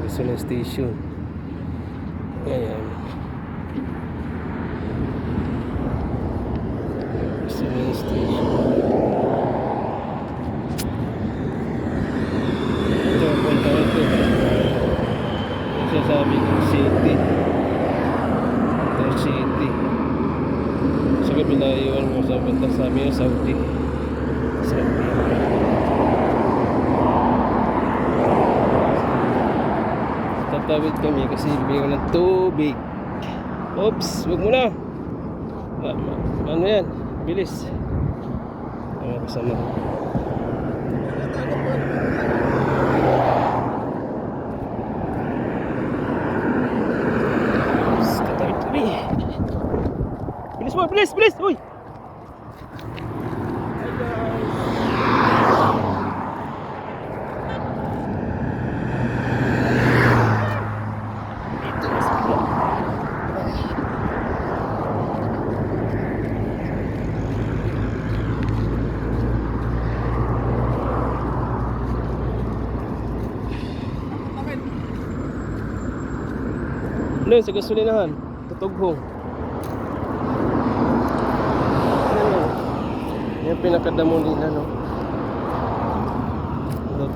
Quezon Station. Ayan. Quezon Station. Ito, punta ko ito. Sasabi ko, city. Ito, city. So, kabilayon mo sa punta sa amin, Saudi. Saudi. Tatawid kami kasi bibili ko ng tubig. Oops, wag mo na. Ano yan? Bilis. Ano kasama? Oops, tatawid kami. Bilis mo, bilis, bilis! Uy! Doon sa gasolinahan, tutughong. Yan pinakadamo nila, no.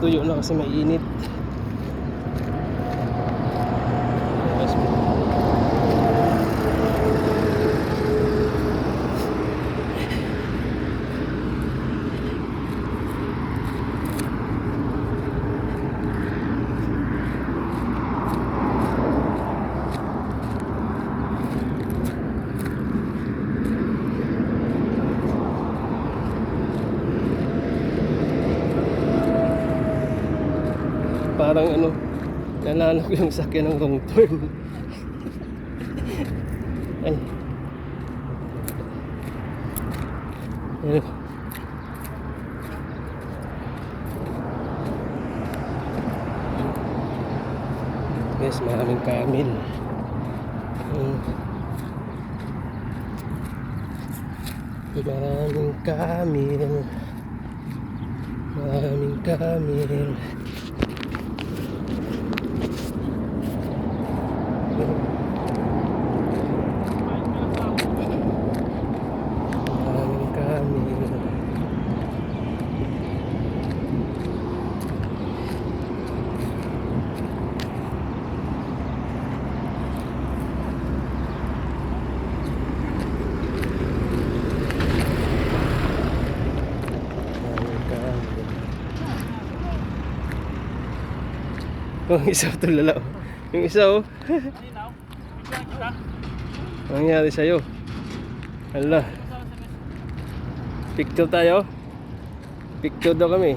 Tuyo na kasi mainit. Parang ano, nanalo ko yung sakyan ng wrong turn. Ay. Ayun. Yes, maraming kamil. Maraming kamil. Maraming kamil. Yung isa tulala. Yung isa oh. Anong nangyari sa'yo? Hala. Picture tayo. Picture daw kami.